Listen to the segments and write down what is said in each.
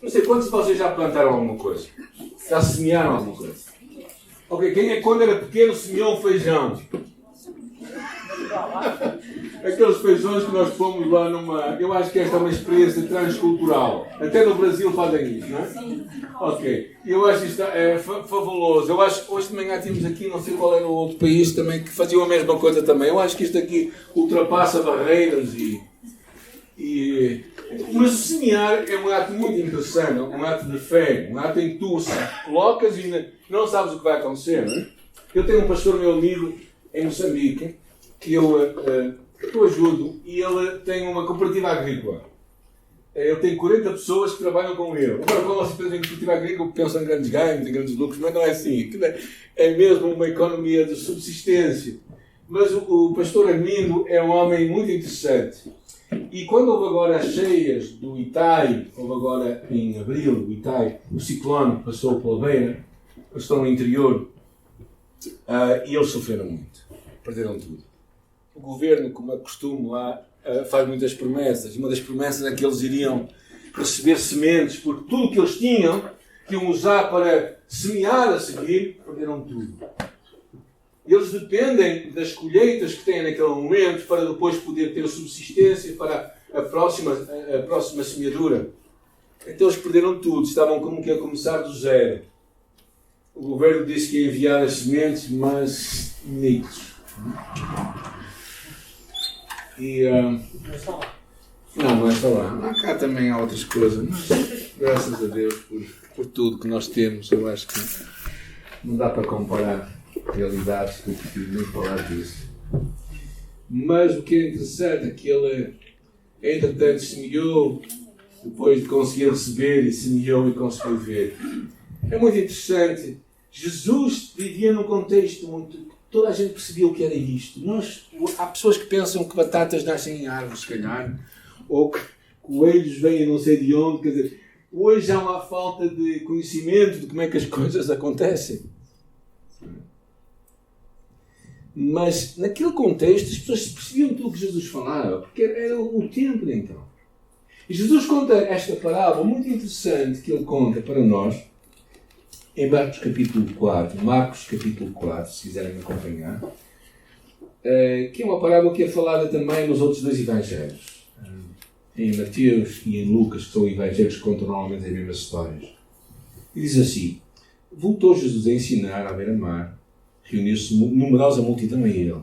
Não sei, quantos de vocês já plantaram alguma coisa? Já semearam alguma coisa? Ok, quem é que quando era pequeno semeou um feijão? Aqueles feijões que nós fomos lá numa... Eu acho que esta é uma experiência transcultural. Até no Brasil fazem isso, não é? Ok. Eu acho isto é fabuloso. Eu acho que hoje de manhã tínhamos aqui, não sei qual era o outro país também, que faziam a mesma coisa também. Eu acho que isto aqui ultrapassa barreiras Mas o semear é um ato muito interessante, um ato de fé, um ato em que tu colocas e não sabes o que vai acontecer, não é? Eu tenho um pastor, meu amigo, em Moçambique, que eu ajudo, e ele tem uma cooperativa agrícola. Ele tem 40 pessoas que trabalham com ele. Agora, quando vocês pensam em cooperativa agrícola, pensam em grandes ganhos, em grandes lucros, mas não é assim. É mesmo uma economia de subsistência. Mas o pastor Armindo é um homem muito interessante. E quando houve agora as cheias do Itai, houve agora em abril, o Itai, o ciclone passou pela beira, eles estão no interior, e eles sofreram muito. Perderam tudo. O governo, como é costume lá, faz muitas promessas. E uma das promessas é que eles iriam receber sementes, porque tudo que eles tinham, que iam usar para semear a seguir, perderam tudo. Eles dependem das colheitas que têm naquele momento para depois poder ter subsistência para a próxima semeadura. Então eles perderam tudo, estavam como que a começar do zero. O governo disse que ia enviar as sementes, mas nitos. Não é só lá. Cá também há outras coisas, mas graças a Deus por tudo que nós temos, eu acho que não dá para comparar realidades, que eu prefiro nem falar disso. Mas o que é interessante é que ele, entretanto, semeou, depois de conseguir receber, e semeou e conseguiu ver. É muito interessante. Jesus vivia num contexto muito... Toda a gente percebia o que era isto. Há pessoas que pensam que batatas nascem em árvores, se calhar, ou que coelhos vêm não sei de onde. Quer dizer, hoje há uma falta de conhecimento de como é que as coisas acontecem. Mas, naquele contexto, as pessoas percebiam tudo o que Jesus falava, porque era o tempo de então. E Jesus conta esta parábola muito interessante que ele conta para nós, em Marcos capítulo 4, se quiserem me acompanhar, que é uma parábola que é falada também nos outros dois evangelhos, em Mateus e em Lucas, que são evangelhos que contam normalmente as mesmas histórias. E diz assim: voltou Jesus a ensinar à beira-mar, reuniu-se numerosa multidão a ele,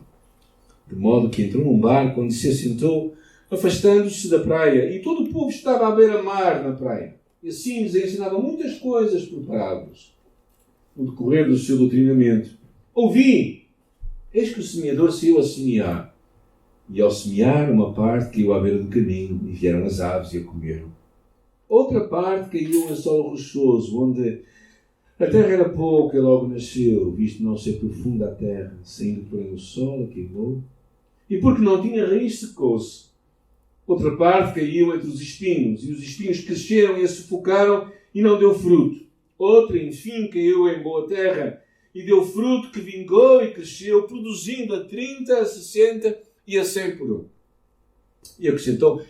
de modo que entrou num barco onde se assentou, afastando-se da praia, e todo o povo estava à beira-mar na praia. E assim lhes ensinava muitas coisas por parábolas, no decorrer do seu doutrinamento. Ouvi! Eis que o semeador saiu a semear, e ao semear, uma parte caiu à beira do caminho, e vieram as aves e a comeram. Outra parte caiu em solo rochoso, onde a terra era pouca e logo nasceu, visto não ser profunda a terra, saindo porém o sol a queimou, e porque não tinha raiz secou-se. Outra parte caiu entre os espinhos, e os espinhos cresceram e a sufocaram, e não deu fruto. Outra, enfim, caiu em boa terra, e deu fruto que vingou e cresceu, produzindo a 30, a 60 e a 100 por um. E acrescentou: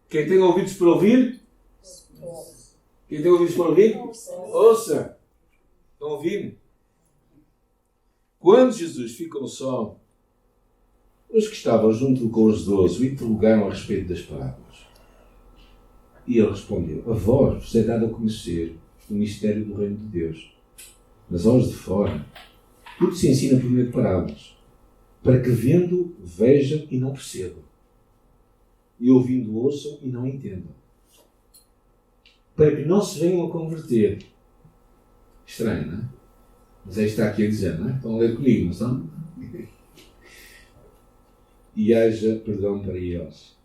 quem tem ouvidos para ouvir? Quem tem ouvidos para ouvir? Ouça! Estão ouvindo? Quando Jesus ficou só, os que estavam junto com os 12 o interrogaram a respeito das parábolas. E ele respondeu: a vós vos é dado a conhecer o mistério do reino de Deus, mas aos de fora tudo se ensina por meio de parábolas, para que vendo, vejam e não percebam, e ouvindo, ouçam e não entendam, para que não se venham a converter. Estranho, não é? Mas aí está aqui a dizer, não é? Estão a ler comigo, não estão? E haja perdão para eles.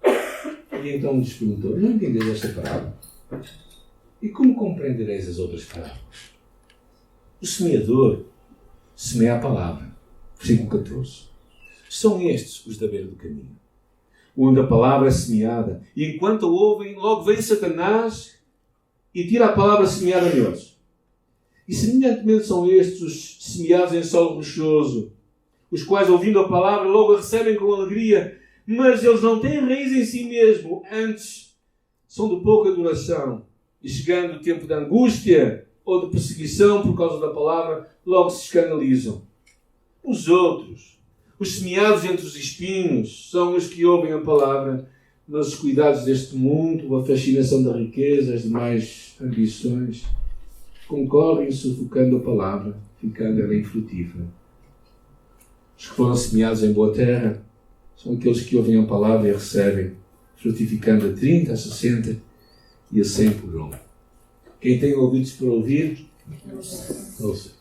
E então lhes perguntou: não entendeis esta parábola? E como compreendereis as outras parábolas? O semeador semeia a palavra. Versículo 14. São estes os da beira do caminho, onde a palavra é semeada, e enquanto a ouvem, logo vem Satanás e tira a palavra semeada neles. E semelhantemente são estes os semeados em solo rochoso, os quais, ouvindo a palavra, logo a recebem com alegria, mas eles não têm raiz em si mesmo, antes são de pouca duração. E chegando o tempo de angústia ou de perseguição por causa da palavra, logo se escandalizam. Os outros, os semeados entre os espinhos, são os que ouvem a palavra, mas os cuidados deste mundo, a fascinação da riqueza, as demais ambições, concorrem sufocando a palavra, ficando ela infrutífera. Os que foram semeados em boa terra são aqueles que ouvem a palavra e a recebem, frutificando a 30, a 60 e a 100 por um. Quem tem ouvidos para ouvir, ouça.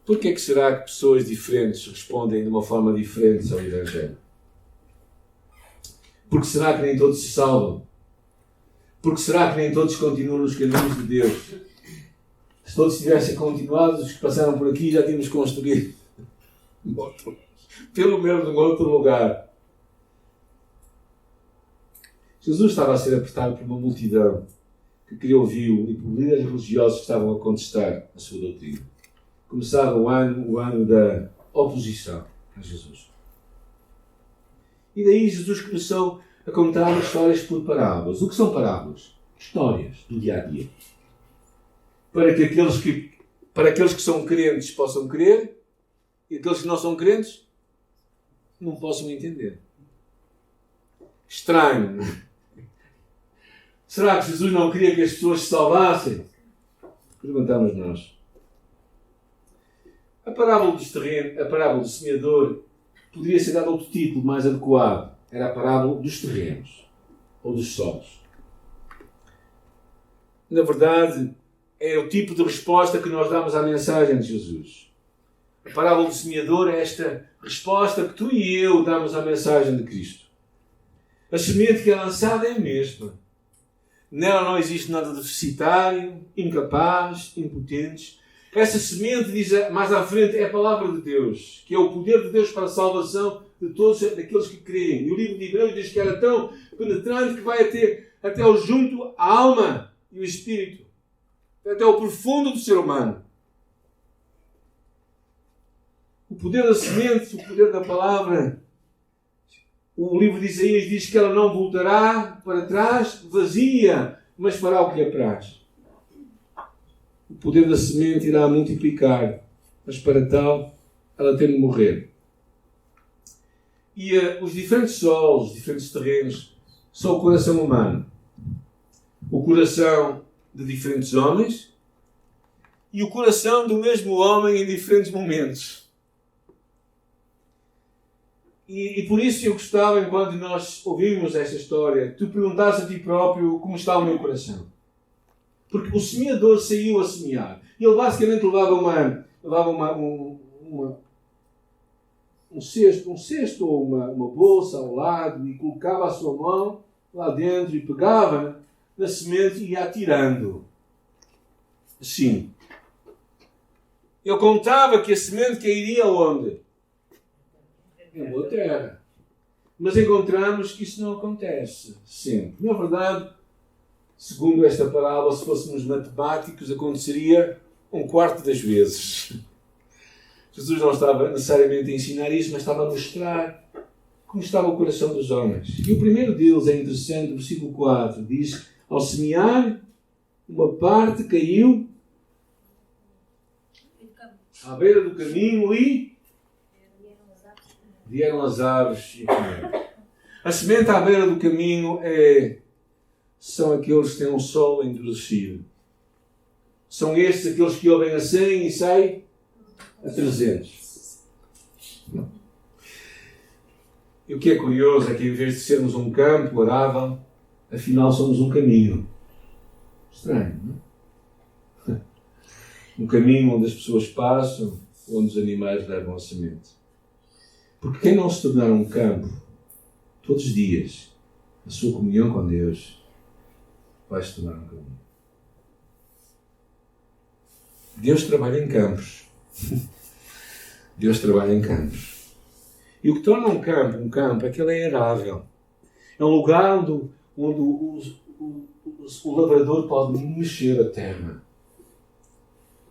Por que é que será que pessoas diferentes respondem de uma forma diferente ao Evangelho? Porque será que nem todos se salvam? Porque será que nem todos continuam nos caminhos de Deus? Se todos tivessem continuado, os que passaram por aqui já tínhamos construído pelo menos num outro lugar. Jesus estava a ser apertado por uma multidão que queria ouvi-lo e por líderes religiosos que estavam a contestar a sua doutrina. Começava o ano da oposição a Jesus. E daí Jesus começou a contar histórias por parábolas. O que são parábolas? Histórias do dia-a-dia. Para aqueles que são crentes possam crer e aqueles que não são crentes não possam entender. Estranho. Será que Jesus não queria que as pessoas se salvassem? Perguntamos nós. A parábola do semeador poderia ser dado outro título mais adequado. Era a parábola dos terrenos ou dos solos. Na verdade, é o tipo de resposta que nós damos à mensagem de Jesus. A parábola do semeador é esta resposta que tu e eu damos à mensagem de Cristo. A semente que é lançada é a mesma. Nela não existe nada deficitário, incapaz, impotente. Essa semente, diz mais à frente, é a palavra de Deus, que é o poder de Deus para a salvação de todos aqueles que creem. E o livro de Hebreus diz que era tão penetrante que vai até ao junto a alma e o espírito, até ao profundo do ser humano. O poder da semente, o poder da palavra. O livro de Isaías diz que ela não voltará para trás vazia, mas fará o que apraz. O poder da semente irá multiplicar, mas para tal ela tem de morrer. E os diferentes solos, os diferentes terrenos, são o coração humano. O coração de diferentes homens e o coração do mesmo homem em diferentes momentos. E por isso eu gostava, enquanto nós ouvimos esta história, que tu perguntasses a ti próprio como está o meu coração. Porque o semeador saiu a semear. E ele basicamente levava um cesto ou uma bolsa ao lado e colocava a sua mão lá dentro e pegava na semente e ia atirando. Assim. Ele contava que a semente cairia onde? Em boa terra. Mas encontramos que isso não acontece sempre. Na verdade, segundo esta parábola, se fôssemos matemáticos, aconteceria 1/4 das vezes. Jesus não estava necessariamente a ensinar isso, mas estava a mostrar como estava o coração dos homens. E o primeiro deles é interessante, o versículo 4, diz: ao semear, uma parte caiu à beira do caminho e vieram as aves e comeram. A semente à beira do caminho são aqueles que têm um solo endurecido. São estes aqueles que ouvem a 100 e saem a 300. Não. E o que é curioso é que em vez de sermos um campo arável, afinal somos um caminho. Estranho, não é? Um caminho onde as pessoas passam, onde os animais levam a semente. Porque quem não se tornar um campo, todos os dias, a sua comunhão com Deus vai se tornar um caminho. Deus trabalha em campos. Deus trabalha em campos. E o que torna um campo é que ele é arável. É um lugar onde o lavrador pode mexer a terra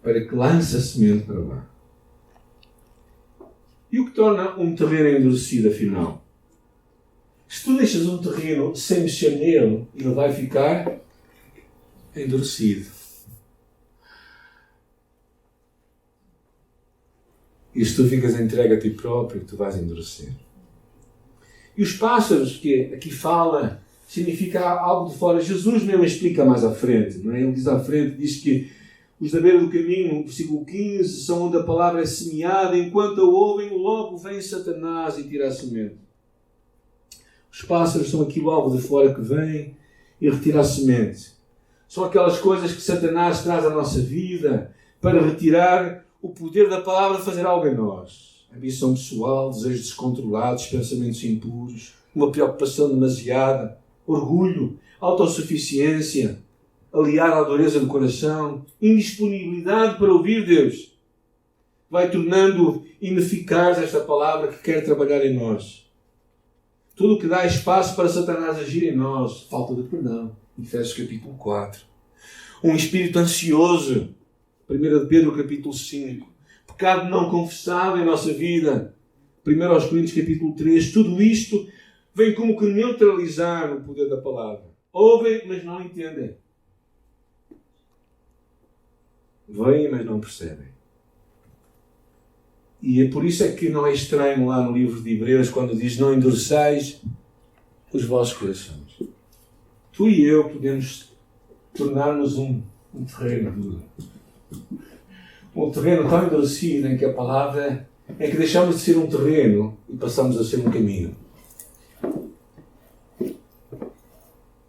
para que lance a semente para lá. E o que torna um terreno endurecido, afinal? Se tu deixas um terreno sem mexer nele, ele vai ficar endurecido. E se tu ficas entregue a ti próprio, tu vais endurecer. E os pássaros que aqui fala, significa algo de fora. Jesus mesmo explica mais à frente. Não é? Ele diz à frente, diz que os da beira do caminho, versículo 15, são onde a palavra é semeada, enquanto a ouvem, logo vem Satanás e tira a semente. Os pássaros são aquilo algo de fora que vem e retira a semente. São aquelas coisas que Satanás traz à nossa vida para retirar o poder da palavra de fazer algo em nós. Ambição pessoal, desejos descontrolados, pensamentos impuros, uma preocupação demasiada, orgulho, autossuficiência, aliar à dureza do coração, indisponibilidade para ouvir Deus. Vai tornando ineficaz esta palavra que quer trabalhar em nós. Tudo o que dá espaço para Satanás agir em nós, falta de perdão. Efésios capítulo 4. Um espírito ansioso, 1 Pedro capítulo 5. Pecado não confessado em nossa vida, 1 Coríntios capítulo 3. Tudo isto vem como que neutralizar o poder da palavra. Ouvem, mas não entendem. Veem, mas não percebem. E é por isso é que não é estranho lá no livro de Hebreus, quando diz: não endureçais os vossos corações. Tu e eu podemos tornar-nos um terreno duro. Um terreno tão endurecido em que a palavra é que deixamos de ser um terreno e passamos a ser um caminho.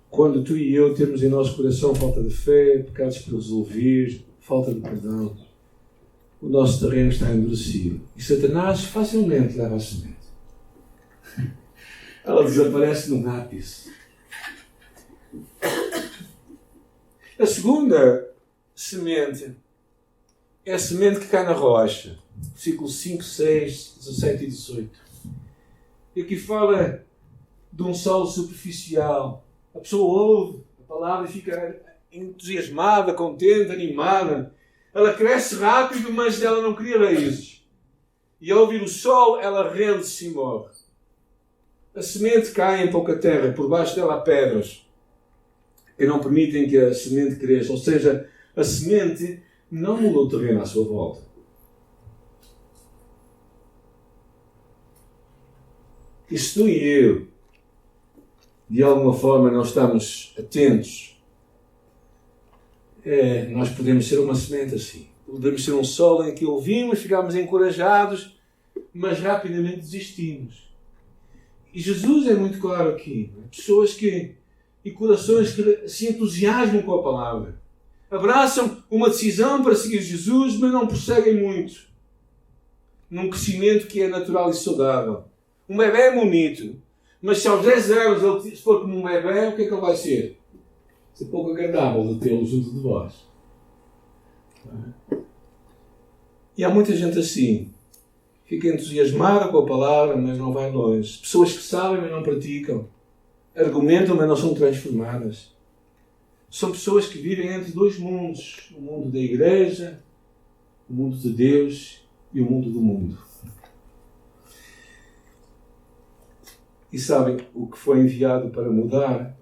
Quando tu e eu temos em nosso coração falta de fé, pecados por resolver, falta de perdão, o nosso terreno está endurecido. E Satanás facilmente leva a semente. Ela desaparece num ápice. A segunda semente é a semente que cai na rocha. Versículos 5, 6, 17 e 18. E aqui fala de um solo superficial. A pessoa ouve a palavra e fica entusiasmada, contente, animada. Ela cresce rápido, mas ela não cria raízes. E ao ouvir o sol, ela rende-se e morre. A semente cai em pouca terra, por baixo dela há pedras que não permitem que a semente cresça. Ou seja, a semente não muda o terreno à sua volta. E se tu e eu, de alguma forma, não estamos atentos, nós podemos ser uma semente assim. Podemos ser um solo em que ouvimos, ficamos encorajados, mas rapidamente desistimos. E Jesus é muito claro aqui. Pessoas e corações que se entusiasmam com a palavra. Abraçam uma decisão para seguir Jesus, mas não prosseguem muito. Num crescimento que é natural e saudável. Um bebê é bonito, mas se aos 10 anos ele for como um bebê, o que é que ele vai ser? Ser pouco agradável de tê-lo junto de vós. E há muita gente assim. Fica entusiasmada com a palavra, mas não vai longe. Pessoas que sabem, mas não praticam. Argumentam, mas não são transformadas. São pessoas que vivem entre dois mundos. O mundo da igreja, o mundo de Deus e o mundo do mundo. E sabem, o que foi enviado para mudar,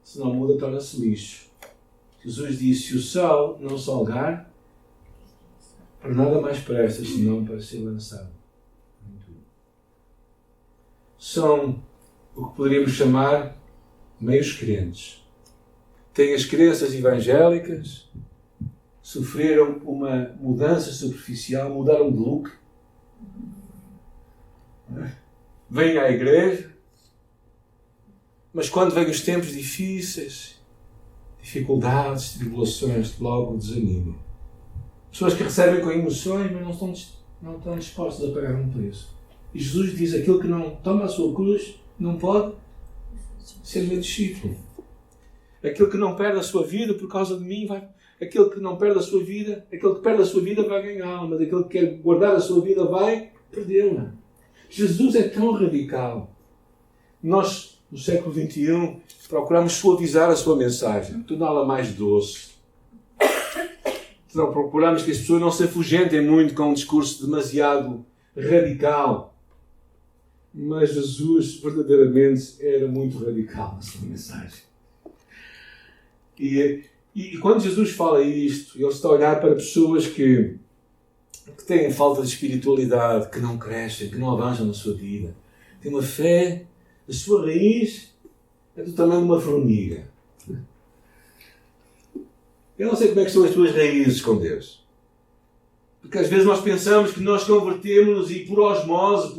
se não muda, torna-se lixo. Jesus disse: se o sal não salgar, para nada mais presta, senão para ser lançado. São o que poderíamos chamar meios crentes. Têm as crenças evangélicas, sofreram uma mudança superficial, mudaram de look, vêm à igreja, mas quando vêm os tempos difíceis, dificuldades, tribulações, logo desanimam. Pessoas que recebem com emoções, mas não estão dispostas a pagar um preço. E Jesus diz: aquele que não toma a sua cruz não pode ser meu discípulo. Aquele que não perde a sua vida por causa de mim vai. Aquele que não perde a sua vida, aquele que perde a sua vida vai ganhá-la, mas aquele que quer guardar a sua vida vai perdê-la. Jesus é tão radical. Nós, no século XXI, procuramos suavizar a sua mensagem, torná-la mais doce. Então, procuramos que as pessoas não se afugentem muito com um discurso demasiado radical. Mas Jesus verdadeiramente era muito radical na sua mensagem. E quando Jesus fala isto, ele está a olhar para pessoas que têm falta de espiritualidade, que não crescem, que não avançam na sua vida. Têm uma fé, a sua raiz é do tamanho de uma formiga. Eu não sei como é que são as tuas raízes com Deus. Porque às vezes nós pensamos que nós convertemos-nos e por osmose,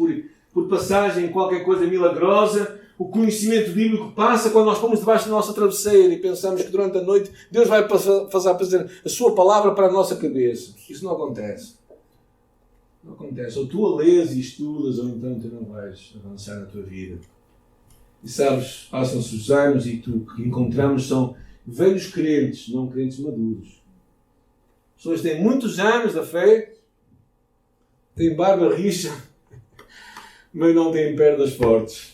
por passagem, qualquer coisa milagrosa, o conhecimento bíblico passa quando nós pomos debaixo da nossa travesseira e pensamos que durante a noite Deus vai fazer a sua palavra para a nossa cabeça. Isso não acontece. Não acontece. Ou tu a lês e estudas, ou então tu não vais avançar na tua vida. E sabes, passam-se os anos e tu que encontramos são velhos crentes, não crentes maduros. Pessoas que têm muitos anos da fé, têm barba rixa, mas não têm pernas fortes.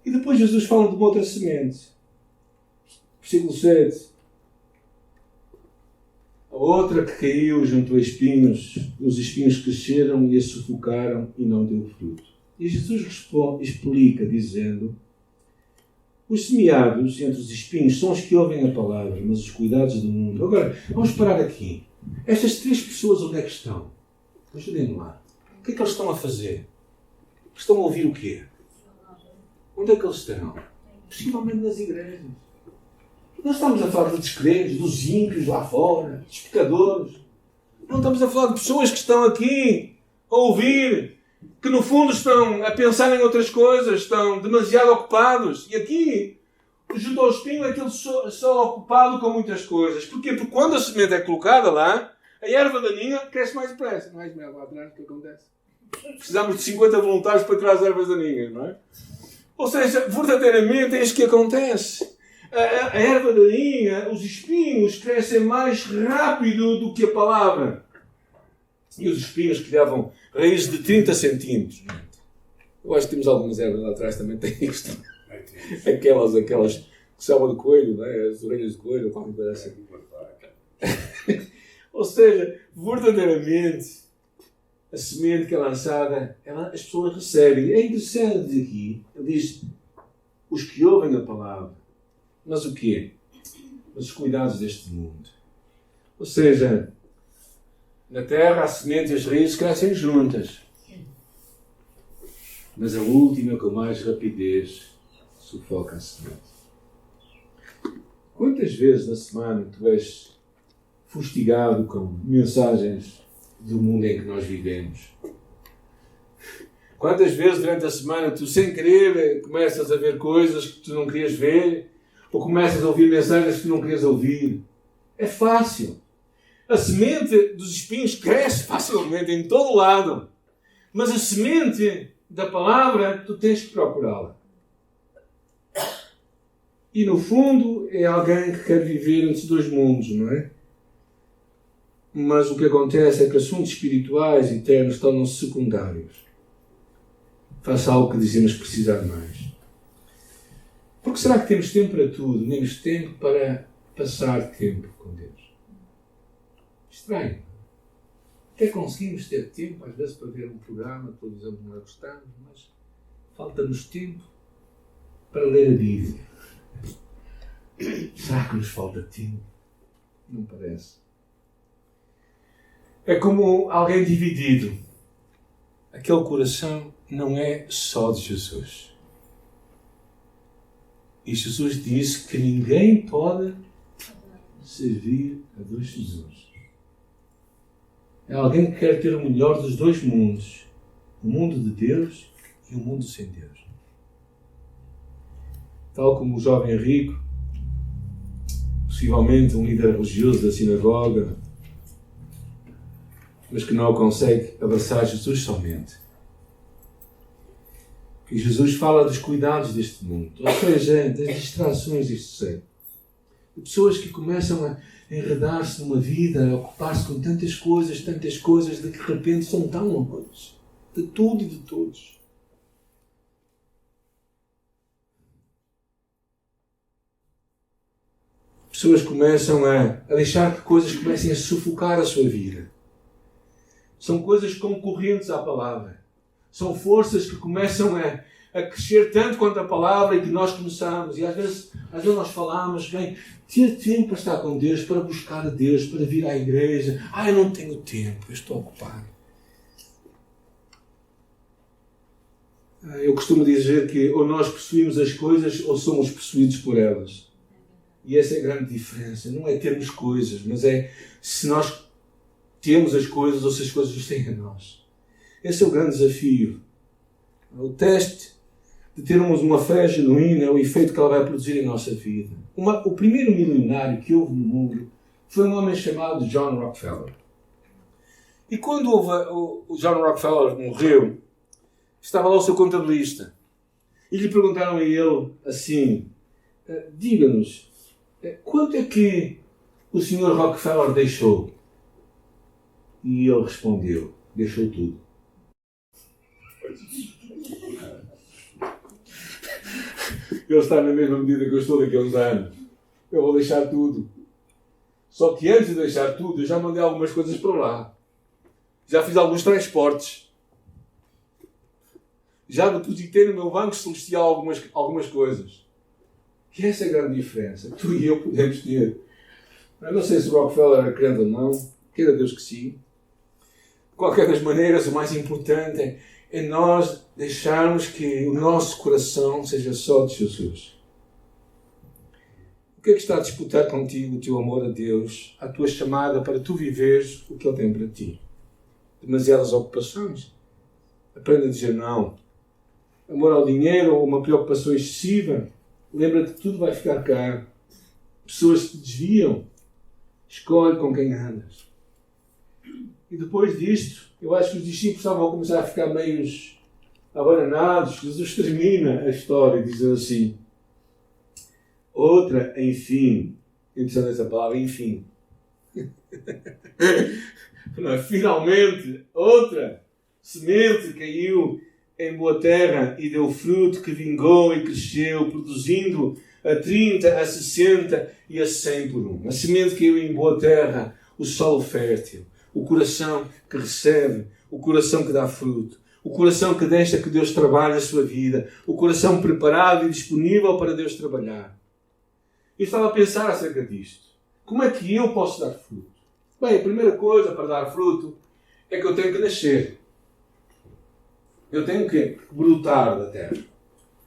E depois Jesus fala de uma outra semente. Versículo 7. A outra que caiu junto a espinhos, os espinhos cresceram e a sufocaram e não deu fruto. E Jesus explica dizendo: os semeados entre os espinhos são os que ouvem a palavra, mas os cuidados do mundo. Agora, vamos parar aqui. Estas três pessoas onde é que estão? Ajudem-me lá. O que é que eles estão a fazer? Estão a ouvir o quê? Onde é que eles estão? Possivelmente nas igrejas. Nós estamos a falar dos descrentes, dos ímpios lá fora, dos pecadores. Não estamos a falar de pessoas que estão aqui a ouvir, que no fundo estão a pensar em outras coisas, estão demasiado ocupados. E aqui, junto ao espinho, é que eles são ocupados com muitas coisas. Porquê? Porque quando a semente é colocada lá, a erva daninha cresce mais depressa. Não é, Ismael, lá atrás, o que acontece? Precisamos de 50 voluntários para tirar as ervas daninhas, não é? Ou seja, verdadeiramente é isto que acontece. A erva daninha, os espinhos, crescem mais rápido do que a palavra. E os espinhos criavam raízes de 30 centímetros. Eu acho que temos algumas ervas lá atrás também têm isto. Aquelas que salvam de coelho, não é? As orelhas de coelho, ou qualquer coisa assim. Ou seja, verdadeiramente, a semente que é lançada, as pessoas recebem. É interessante aqui, ele diz, os que ouvem a palavra. Mas o quê? Mas os cuidados deste mundo. Ou seja, na terra a semente e as raízes crescem juntas. Mas a última, com mais rapidez, sufoca a semente. Quantas vezes na semana tu és fustigado com mensagens do mundo em que nós vivemos? Quantas vezes durante a semana tu, sem querer, começas a ver coisas que tu não querias ver? Ou começas a ouvir mensagens que tu não querias ouvir? É fácil. A semente dos espinhos cresce facilmente em todo lado. Mas a semente da palavra, tu tens que procurá-la. E no fundo é alguém que quer viver entre dois mundos, não é? Mas o que acontece é que assuntos espirituais e eternos tornam-se secundários. Faça algo que dizemos precisar mais. Porque será que temos tempo para tudo, menos tempo para passar tempo com Deus? Estranho. Até conseguimos ter tempo, às vezes, para ver um programa, por exemplo, não gostamos, mas falta-nos tempo para ler a Bíblia. Será que nos falta tempo? Não parece. É como alguém dividido. Aquele coração não é só de Jesus. E Jesus disse que ninguém pode servir a dois senhores. É alguém que quer ter o melhor dos dois mundos. O mundo de Deus e o mundo sem Deus. Tal como o jovem rico, possivelmente um líder religioso da sinagoga, mas que não consegue abraçar Jesus somente. E Jesus fala dos cuidados deste mundo, ou seja, das distrações deste ser. De pessoas que começam a enredar-se numa vida, a ocupar-se com tantas coisas, de que de repente são tão longe de tudo e de todos. Pessoas começam a deixar que coisas comecem a sufocar a sua vida. São coisas concorrentes à palavra. São forças que começam a crescer tanto quanto a palavra e que nós começamos. E às vezes nós falamos, bem, ter tempo para estar com Deus, para buscar a Deus, para vir à igreja. Eu não tenho tempo, eu estou ocupado. Eu costumo dizer que ou nós possuímos as coisas ou somos possuídos por elas. E essa é a grande diferença. Não é termos coisas, mas é se nós temos as coisas ou se as coisas nos têm a nós. Esse é o grande desafio. O teste de termos uma fé genuína é o efeito que ela vai produzir em nossa vida. O primeiro milionário que houve no mundo foi um homem chamado John Rockefeller. E quando o John Rockefeller morreu, estava lá o seu contabilista. E lhe perguntaram a ele assim, diga-nos, quanto é que o Sr. Rockefeller deixou? E ele respondeu, deixou tudo. Ele está na mesma medida que eu estou daqui a uns anos. Eu vou deixar tudo. Só que antes de deixar tudo, eu já mandei algumas coisas para lá. Já fiz alguns transportes. Já depositei no meu banco celestial algumas coisas. E essa é a grande diferença. Tu e eu podemos ter. Eu não sei se o Rockefeller era crente ou não. Queira Deus que sim. De qualquer das maneiras, o mais importante é nós deixarmos que o nosso coração seja só de Jesus. O que é que está a disputar contigo o teu amor a Deus, a tua chamada para tu viveres o que Ele tem para ti? Demasiadas ocupações? Aprenda a dizer não. Amor ao dinheiro ou uma preocupação excessiva? Lembra-te que tudo vai ficar caro. Pessoas que te desviam. Escolhe com quem andas. E depois disto, eu acho que os discípulos estavam a começar a ficar meio abananados. Jesus termina a história dizendo assim, outra, enfim. Interessante essa palavra, enfim. Finalmente, outra semente caiu em boa terra e deu fruto que vingou e cresceu, produzindo a 30, a 60 e a 100 por um. A semente caiu em boa terra, o solo fértil, o coração que recebe, o coração que dá fruto, o coração que deixa que Deus trabalhe a sua vida, o coração preparado e disponível para Deus trabalhar. Eu estava a pensar acerca disto. Como é que eu posso dar fruto? Bem, a primeira coisa para dar fruto é que eu tenho que nascer. Eu tenho que brotar da terra.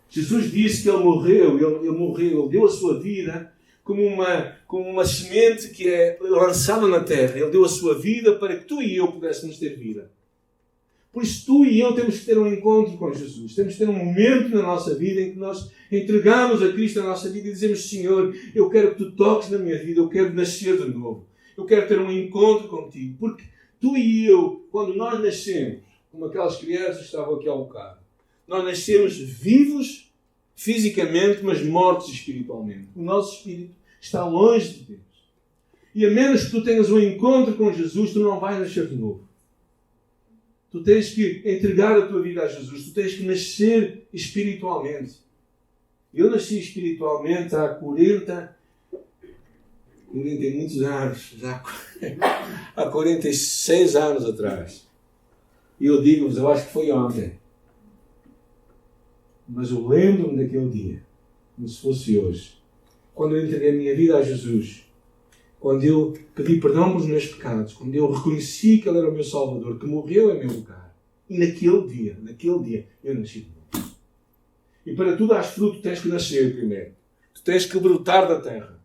Jesus disse que Ele morreu, Ele deu a sua vida como uma semente que é lançada na terra. Ele deu a sua vida para que tu e eu pudéssemos ter vida. Por isso, tu e eu temos que ter um encontro com Jesus. Temos que ter um momento na nossa vida em que nós entregamos a Cristo a nossa vida e dizemos, Senhor, eu quero que Tu toques na minha vida, eu quero nascer de novo. Eu quero ter um encontro contigo. Porque tu e eu, quando nós nascemos, como aquelas crianças que estavam aqui ao bocado, nós nascemos vivos fisicamente, mas mortos espiritualmente. O nosso espírito está longe de Deus. E a menos que tu tenhas um encontro com Jesus, tu não vais nascer de novo. Tu tens que entregar a tua vida a Jesus. Tu tens que nascer espiritualmente. Eu nasci espiritualmente há 40 e muitos anos, já há 46 anos atrás. E eu digo-vos, eu acho que foi ontem. Mas eu lembro-me daquele dia, como se fosse hoje. Quando eu entreguei a minha vida a Jesus. Quando eu pedi perdão pelos meus pecados. Quando eu reconheci que Ele era o meu Salvador, que morreu em meu lugar. E naquele dia, eu nasci de novo. E para tu dares fruto, tens que nascer primeiro. Tu tens que brotar da terra.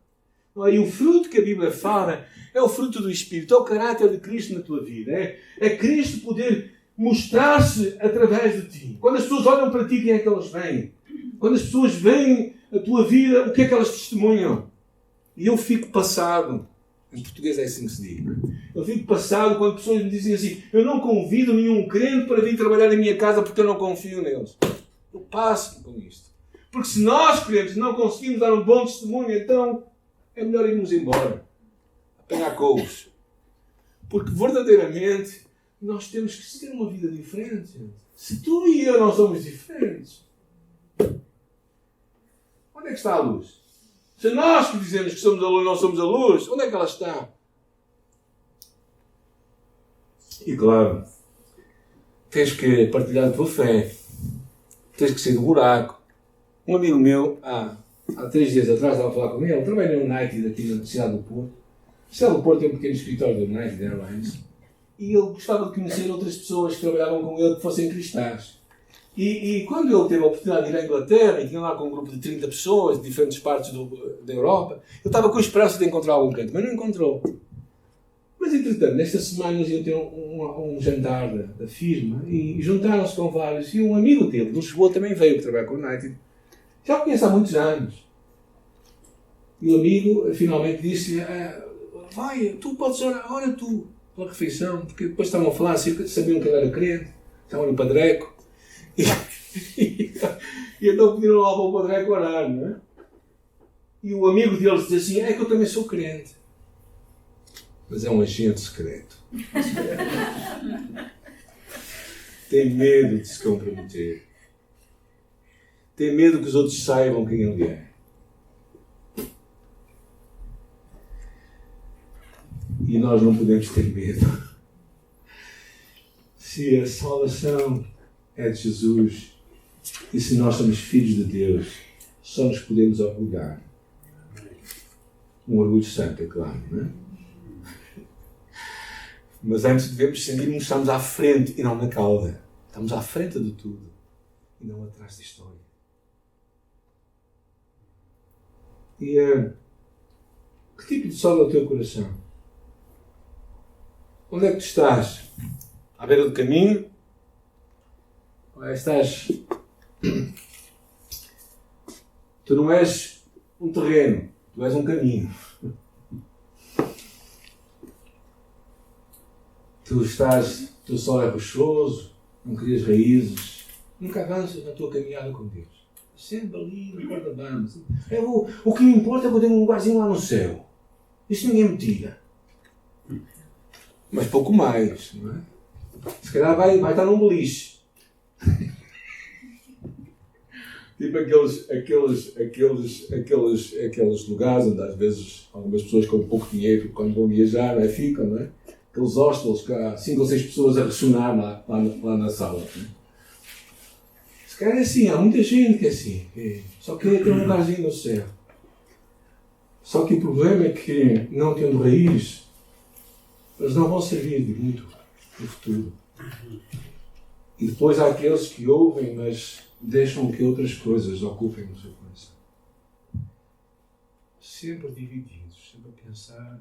E o fruto que a Bíblia fala é o fruto do Espírito. É o caráter de Cristo na tua vida. É Cristo poder mostrar-se através de ti. Quando as pessoas olham para ti, quem é que elas veem? Quando as pessoas veem a tua vida, o que é que elas testemunham? E eu fico passado. Em português é assim que se diz. Eu fico passado quando pessoas me dizem assim, eu não convido nenhum crente para vir trabalhar na minha casa porque eu não confio neles. Eu passo com isto. Porque se nós, crentes, não conseguimos dar um bom testemunho, então é melhor irmos embora. Apanhar couros. Porque verdadeiramente nós temos que ter uma vida diferente. Se tu e eu não somos diferentes, onde é que está a luz? Se nós que dizemos que somos a luz não somos a luz, onde é que ela está? E claro, tens que partilhar a tua fé. Tens que sair do buraco. Um amigo meu, há 3 dias atrás, estava a falar com ele trabalha no United aqui na cidade do Porto. A cidade do Porto tem um pequeno escritório do United Airlines. E ele gostava de conhecer outras pessoas que trabalhavam com ele que fossem cristãs. E quando ele teve a oportunidade de ir à Inglaterra, e tinha lá com um grupo de 30 pessoas de diferentes partes da Europa, ele estava com a esperança de encontrar algum canto, mas não encontrou. Mas, entretanto, nestas semanas iam ter um jantar da firma e juntaram-se com vários. E um amigo dele, de Lisboa, também veio trabalhar com o United. Já o conhece há muitos anos. E o amigo finalmente disse-lhe: vai, tu podes orar, ora tu, pela refeição, porque depois estavam a falar, sabiam que ele era crente, estavam no padreco. E então pediram lá para o padreco orar, não é? E o amigo deles diz assim: é que eu também sou crente. Mas é um agente secreto. Tem medo de se comprometer. Tem medo que os outros saibam quem ele é. E nós não podemos ter medo. Se a salvação é de Jesus e se nós somos filhos de Deus, só nos podemos orgulhar. Um orgulho santo, é claro, não é? Mas antes devemos sentir que estamos à frente e não na cauda. Estamos à frente de tudo e não atrás da história. E que tipo de sol é o teu coração? Onde é que tu estás? À beira do caminho? Ou estás... Tu não és um terreno, tu és um caminho. Tu estás, o teu sol é rochoso, não crias raízes, nunca avanças na tua caminhada com Deus. Sempre ali no corda-bamba. O que me importa é que eu tenho um lugarzinho lá no céu. Isso ninguém me tira. Mas pouco mais, não é? Se calhar vai estar num beliche. Tipo aqueles lugares onde às vezes algumas pessoas com pouco dinheiro, quando vão viajar, não é? Ficam, não é? Aqueles hostels que há 5 ou 6 pessoas a ressonar lá na sala. Não é? Se calhar é assim, há muita gente que é assim. Só queria ter um lugarzinho no céu. Só que o problema é que, não tendo raiz, eles não vão servir de muito no futuro. E depois há aqueles que ouvem, mas deixam que outras coisas ocupem o seu coração. Sempre divididos, sempre a pensar...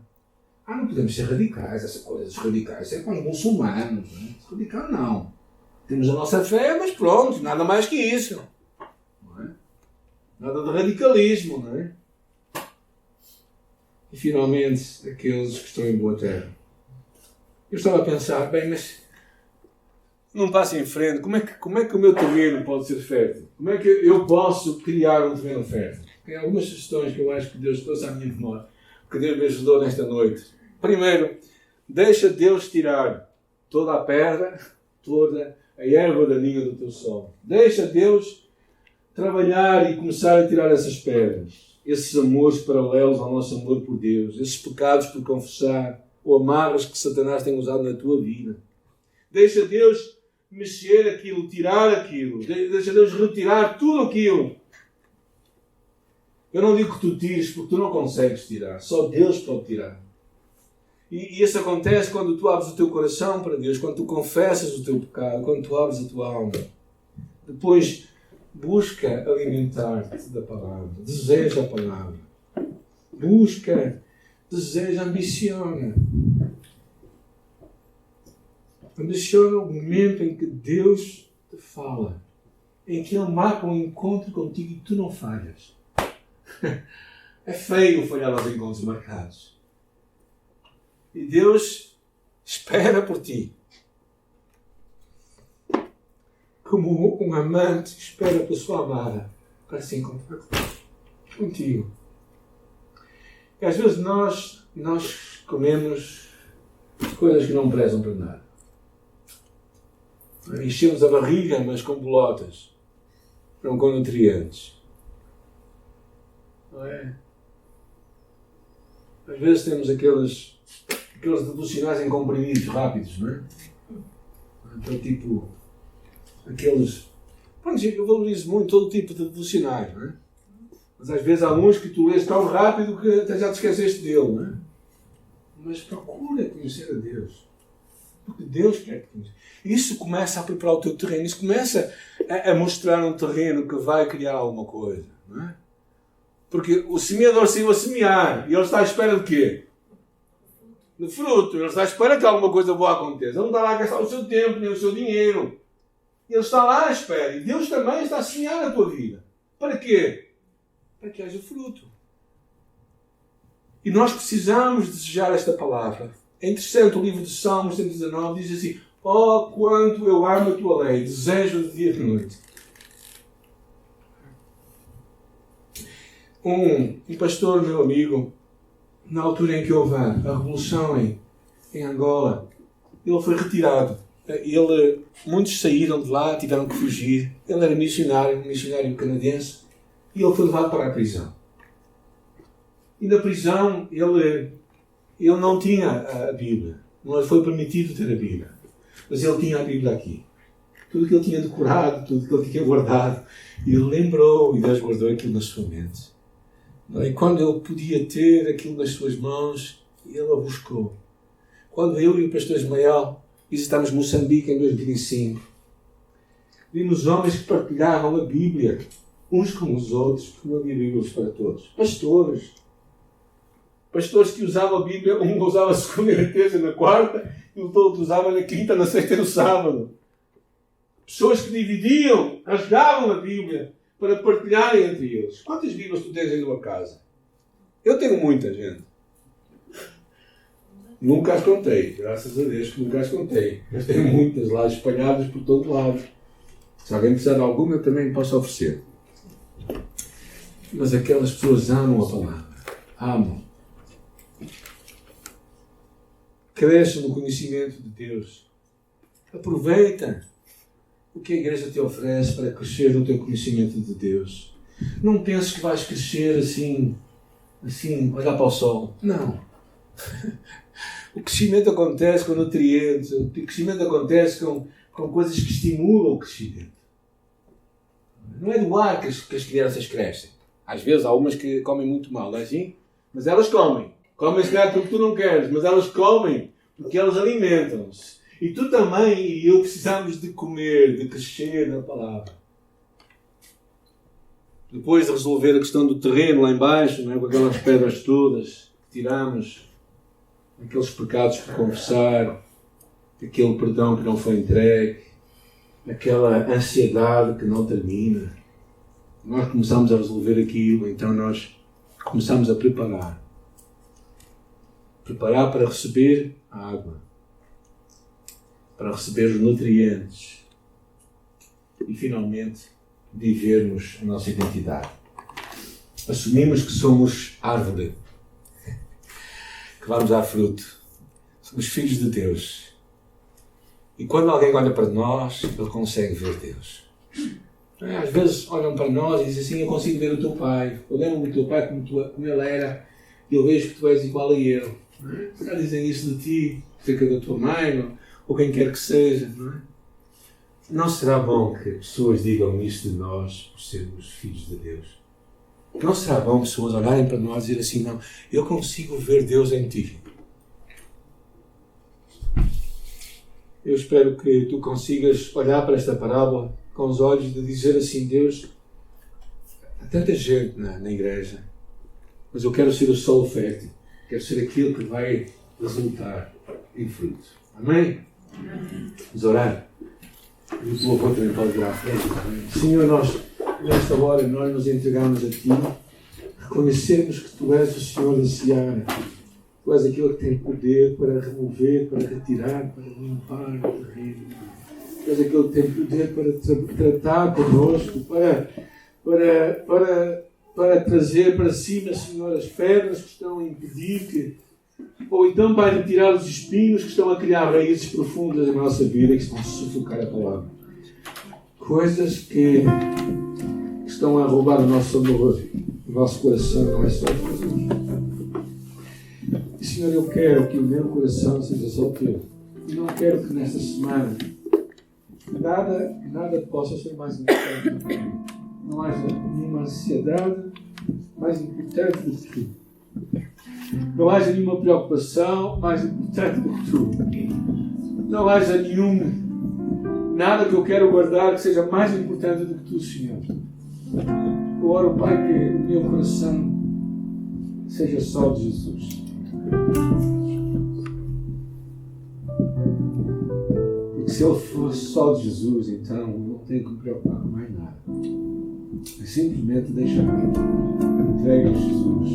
não podemos ser radicais, essas coisas radicais. É com os muçulmanos, não é? Radical não. Temos a nossa fé, mas pronto, nada mais que isso. Não é? Nada de radicalismo, não é? E finalmente, aqueles que estão em boa terra. Eu estava a pensar, bem, mas não passo em frente, como é que o meu terreno pode ser fértil? Como é que eu posso criar um terreno fértil? Tem algumas sugestões que eu acho que Deus trouxe à minha memória, que Deus me ajudou nesta noite. Primeiro, deixa Deus tirar toda a pedra, toda a erva daninha do teu sol. Deixa Deus trabalhar e começar a tirar essas pedras, esses amores paralelos ao nosso amor por Deus, esses pecados por confessar, ou amarras que Satanás tem usado na tua vida. Deixa Deus mexer aquilo, tirar aquilo. Deixa Deus retirar tudo aquilo. Eu não digo que tu tires, porque tu não consegues tirar. Só Deus pode tirar. E isso acontece quando tu abres o teu coração para Deus, quando tu confessas o teu pecado, quando tu abres a tua alma. Depois, busca alimentar-te da palavra. Deseja a palavra. Busca, deseja, ambiciona. Ambiciona o momento em que Deus te fala. Em que Ele marca um encontro contigo e tu não falhas. É feio falhar aos encontros marcados. E Deus espera por ti. Como um amante espera pela sua amada para se encontrar contigo. E às vezes nós comemos coisas que não prezam para nada. Enchemos a barriga, mas com bolotas. Não com nutrientes. Não é? Às vezes temos aqueles aqueles devocionais em comprimidos rápidos, não é? Então, tipo, aqueles... Pronto, eu valorizo muito todo tipo de devocionais, não é? Mas às vezes há uns que tu lês tão rápido que até já te esqueceste dele, não é? Mas procura conhecer a Deus. Porque Deus quer te conhecer. Isso começa a preparar o teu terreno. Isso começa a mostrar um terreno que vai criar alguma coisa, não é? Porque o semeador saiu a semear e ele está à espera de quê? De fruto. Ele está à espera que alguma coisa boa aconteça. Ele não está lá a gastar o seu tempo nem o seu dinheiro. Ele está lá à espera. E Deus também está a semear a tua vida. Para quê? Para que haja fruto. E nós precisamos desejar esta palavra. É interessante, o livro de Salmos 119 diz assim: oh, quanto eu amo a tua lei, desejo de dia e de noite. Um pastor, meu amigo, na altura em que houve a revolução em Angola, ele foi retirado. Muitos saíram de lá, tiveram que fugir. Ele era missionário, um missionário canadense, e ele foi levado para a prisão. E na prisão ele não tinha a Bíblia. Não lhe foi permitido ter a Bíblia. Mas ele tinha a Bíblia aqui. Tudo que ele tinha decorado, tudo que ele tinha guardado. E ele lembrou, e Deus guardou aquilo na sua mente. E quando ele podia ter aquilo nas suas mãos, ele a buscou. Quando eu e o pastor Ismael visitámos Moçambique em 2005, vimos homens que partilhavam a Bíblia uns com os outros, porque não havia Bíblias para todos. Pastores que usavam a Bíblia, um usava a segunda e a terça na quarta, e o outro usava na quinta, na sexta e no sábado. Pessoas que dividiam, rasgavam a Bíblia para partilharem entre eles. Quantas Bíblias tu tens em tua casa? Eu tenho muita, gente. Nunca as contei, graças a Deus que nunca as contei. Mas tenho muitas lá espalhadas por todo lado. Se alguém precisar de alguma, eu também posso oferecer. Mas aquelas pessoas amam a palavra. Amam. Cresce no conhecimento de Deus. Aproveita o que a igreja te oferece para crescer no teu conhecimento de Deus. Não penses que vais crescer assim, olhar para o sol. Não. O crescimento acontece com nutrientes. O crescimento acontece com coisas que estimulam o crescimento. Não é do ar que as crianças crescem. Às vezes há umas que comem muito mal, não é assim? Mas elas comem. Comem se calhar aquilo que tu não queres, mas elas comem porque elas alimentam-se. E tu também e eu precisamos de comer, de crescer na palavra. Depois de resolver a questão do terreno lá em baixo, não é? Com aquelas pedras todas que tiramos, aqueles pecados por confessar, aquele perdão que não foi entregue, aquela ansiedade que não termina. Nós começamos a resolver aquilo, então nós começamos a preparar. Preparar para receber a água, para receber os nutrientes e, finalmente, vivermos a nossa identidade. Assumimos que somos árvore, que vamos dar fruto. Somos filhos de Deus. E quando alguém olha para nós, ele consegue ver Deus. Às vezes olham para nós e dizem assim: eu consigo ver o teu pai. Eu lembro-me do teu pai como ele era e eu vejo que tu és igual a ele. Já dizem isso de ti, acerca da tua mãe ou quem quer que seja. Não será bom que pessoas digam isto de nós por sermos filhos de Deus? Não será bom pessoas olharem para nós e dizer assim: não, eu consigo ver Deus em ti. Eu espero que tu consigas olhar para esta parábola com os olhos de dizer assim: Deus, há tanta gente na igreja, mas eu quero ser o solo fértil, quero ser aquilo que vai resultar em fruto. Amém? Vamos orar. E o teu avô também pode virar à frente. Senhor, nós, nesta hora, nós nos entregamos a Ti, reconhecemos que Tu és o Senhor da seara. Tu és aquele que tem poder para remover, para retirar, para limpar o terreno. Tu és aquele que tem poder para tratar connosco, para trazer para cima, Senhor, as pedras que estão a impedir que... Ou então para retirar os espinhos que estão a criar raízes profundas na nossa vida e que estão a sufocar a palavra. Coisas que estão a roubar o nosso amor, o nosso coração, não é só Jesus. Senhor, eu quero que o meu coração seja só o teu. E não quero que nesta semana nada possa ser mais importante do que tu. Não haja nenhuma ansiedade mais importante do que tu. Não haja nenhuma preocupação mais importante do que tu. Não haja nada que eu quero guardar que seja mais importante do que tu, Senhor. Eu oro, Pai, que o meu coração seja só de Jesus. Porque se ele fosse só de Jesus, então eu não tenho que me preocupar com mais nada. É simplesmente deixar entregue a Jesus.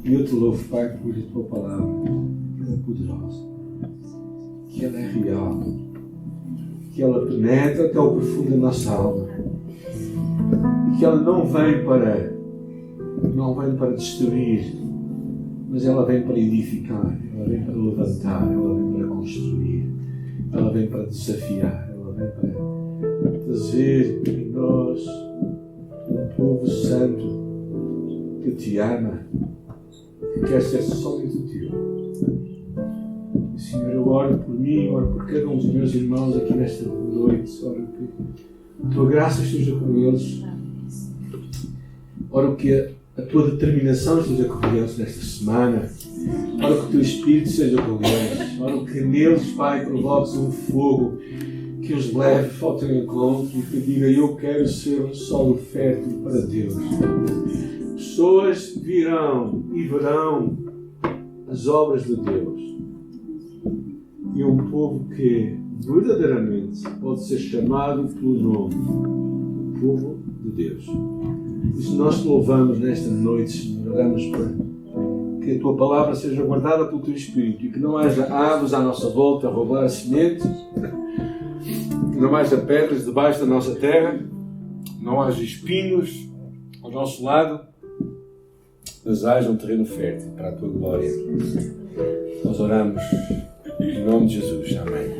E eu te louvo, Pai, por a tua palavra, que ela é poderosa, que ela é real, que ela penetra até o profundo da nossa alma e que ela não vem para destruir, mas ela vem para edificar, ela vem para levantar, ela vem para construir, ela vem para desafiar, ela vem para trazer em nós um povo santo que te ama, que quer ser somente teu. E, Senhor, eu oro por mim, oro por cada um dos meus irmãos aqui nesta noite, oro que a tua graça esteja com eles, oro que a tua determinação esteja com eles nesta semana, oro que o teu Espírito seja com eles, oro que neles, Pai, provoques um fogo que os leve ao teu encontro e que diga: eu quero ser um solo fértil para Deus. Pessoas virão e verão as obras de Deus. E um povo que verdadeiramente pode ser chamado pelo nome, o povo de Deus. E se nós te louvamos nesta noite, Senhor, oramos para que a tua palavra seja guardada pelo teu Espírito e que não haja aves à nossa volta a roubar a semente, que não haja pedras debaixo da nossa terra, não haja espinhos ao nosso lado, mas haja um terreno fértil para a tua glória. Nós oramos em nome de Jesus. Amém.